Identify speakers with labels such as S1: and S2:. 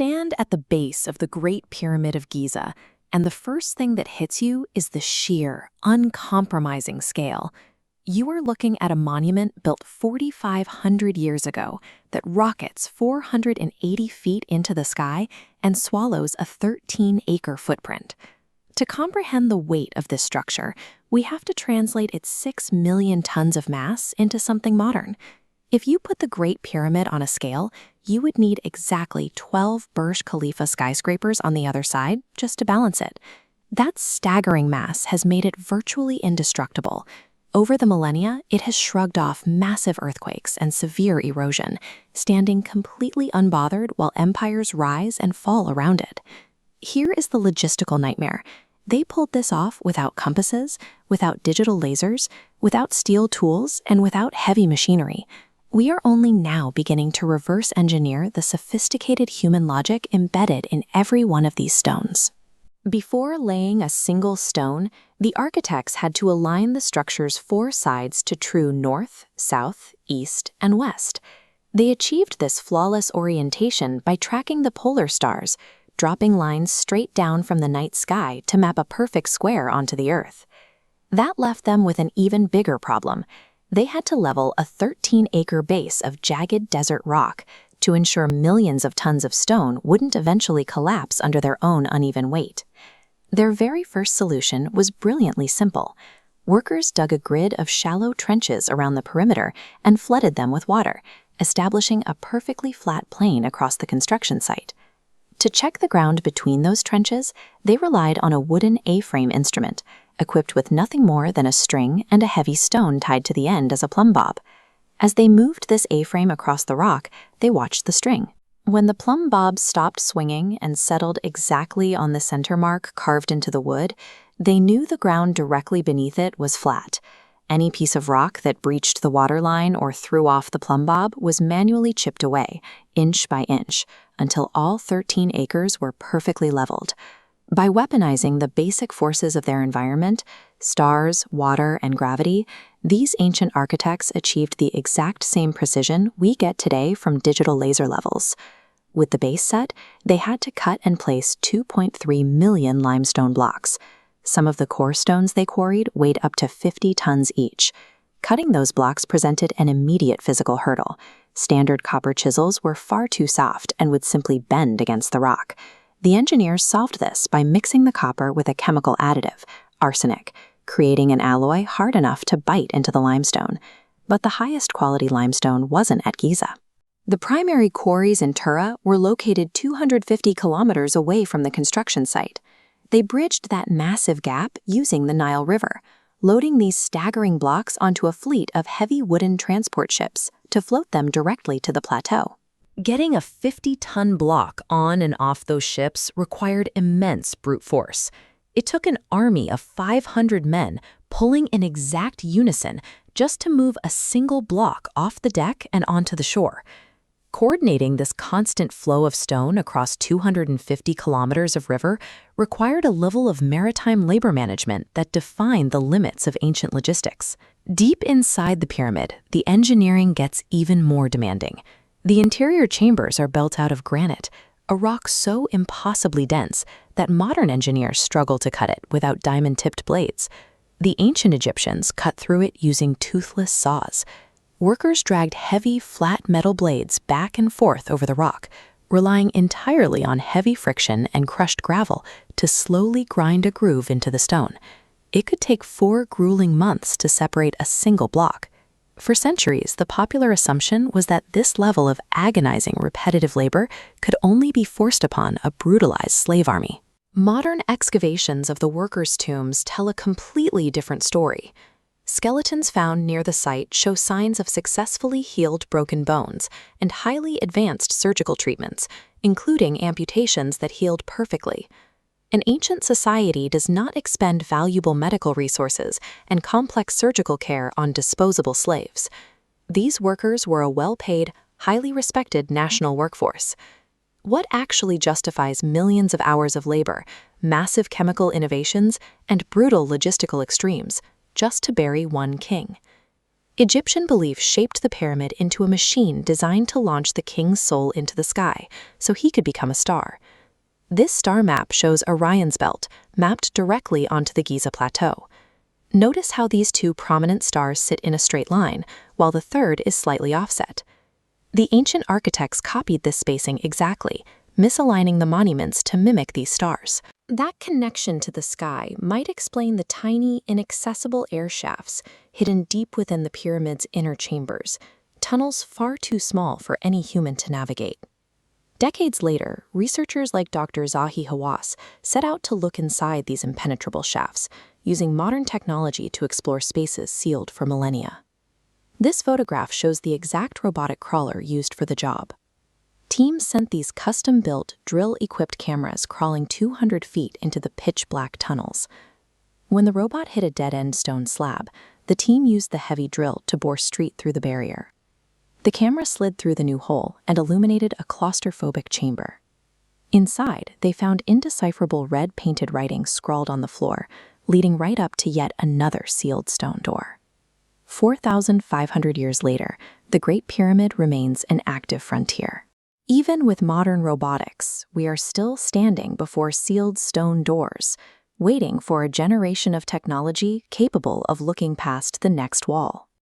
S1: stand at the base of the Great Pyramid of Giza, and the first thing that hits you is the sheer, uncompromising scale. You are looking at a monument built 4,500 years ago that rockets 480 feet into the sky and swallows a 13-acre footprint. To comprehend the weight of this structure, we have to translate its 6 million tons of mass into something modern. If you put the Great Pyramid on a scale, you would need exactly 12 Burj Khalifa skyscrapers on the other side just to balance it. That staggering mass has made it virtually indestructible. Over the millennia, it has shrugged off massive earthquakes and severe erosion, standing completely unbothered while empires rise and fall around it. Here is the logistical nightmare. They pulled this off without compasses, without digital lasers, without steel tools, and without heavy machinery. We are only now beginning to reverse engineer the sophisticated human logic embedded in every one of these stones. Before laying a single stone, the architects had to align the structure's 4 sides to true north, south, east, and west. They achieved this flawless orientation by tracking the polar stars, dropping lines straight down from the night sky to map a perfect square onto the Earth. That left them with an even bigger problem. They had to level a 13-acre base of jagged desert rock to ensure millions of tons of stone wouldn't eventually collapse under their own uneven weight. Their very first solution was brilliantly simple. Workers dug a grid of shallow trenches around the perimeter and flooded them with water, establishing a perfectly flat plain across the construction site. To check the ground between those trenches, they relied on a wooden A-frame instrument, equipped with nothing more than a string and a heavy stone tied to the end as a plumb bob. As they moved this A-frame across the rock, they watched the string. When the plumb bob stopped swinging and settled exactly on the center mark carved into the wood, they knew the ground directly beneath it was flat. Any piece of rock that breached the waterline or threw off the plumb bob was manually chipped away, inch by inch, until all 13 acres were perfectly leveled. By weaponizing the basic forces of their environment, stars, water, and gravity, these ancient architects achieved the exact same precision we get today from digital laser levels. With the base set, they had to cut and place 2.3 million limestone blocks. Some of the core stones they quarried weighed up to 50 tons each. Cutting those blocks presented an immediate physical hurdle. Standard copper chisels were far too soft and would simply bend against the rock. The engineers solved this by mixing the copper with a chemical additive, arsenic, creating an alloy hard enough to bite into the limestone. But the highest quality limestone wasn't at Giza. The primary quarries in Tura were located 250 kilometers away from the construction site. They bridged that massive gap using the Nile River, loading these staggering blocks onto a fleet of heavy wooden transport ships to float them directly to the plateau.
S2: Getting a 50-ton block on and off those ships required immense brute force. It took an army of 500 men pulling in exact unison just to move a single block off the deck and onto the shore. Coordinating this constant flow of stone across 250 kilometers of river required a level of maritime labor management that defined the limits of ancient logistics. Deep inside the pyramid, the engineering gets even more demanding. The interior chambers are built out of granite, a rock so impossibly dense that modern engineers struggle to cut it without diamond-tipped blades. The ancient Egyptians cut through it using toothless saws. Workers dragged heavy, flat metal blades back and forth over the rock, relying entirely on heavy friction and crushed gravel to slowly grind a groove into the stone. It could take 4 grueling months to separate a single block. For centuries, the popular assumption was that this level of agonizing repetitive labor could only be forced upon a brutalized slave army. Modern excavations of the workers' tombs tell a completely different story. Skeletons found near the site show signs of successfully healed broken bones and highly advanced surgical treatments, including amputations that healed perfectly. An ancient society does not expend valuable medical resources and complex surgical care on disposable slaves. These workers were a well-paid, highly respected national workforce. What actually justifies millions of hours of labor, massive chemical innovations, and brutal logistical extremes just to bury one king?
S1: Egyptian belief shaped the pyramid into a machine designed to launch the king's soul into the sky, so he could become a star. This star map shows Orion's belt, mapped directly onto the Giza plateau. Notice how these two prominent stars sit in a straight line, while the third is slightly offset. The ancient architects copied this spacing exactly, misaligning the monuments to mimic these stars. That connection to the sky might explain the tiny, inaccessible air shafts hidden deep within the pyramid's inner chambers, tunnels far too small for any human to navigate. Decades later, researchers like Dr. Zahi Hawass set out to look inside these impenetrable shafts, using modern technology to explore spaces sealed for millennia. This photograph shows the exact robotic crawler used for the job. Teams sent these custom-built, drill-equipped cameras crawling 200 feet into the pitch-black tunnels. When the robot hit a dead-end stone slab, the team used the heavy drill to bore straight through the barrier. The camera slid through the new hole and illuminated a claustrophobic chamber. Inside, they found indecipherable red-painted writing scrawled on the floor, leading right up to yet another sealed stone door. 4,500 years later, the Great Pyramid remains an active frontier. Even with modern robotics, we are still standing before sealed stone doors, waiting for a generation of technology capable of looking past the next wall.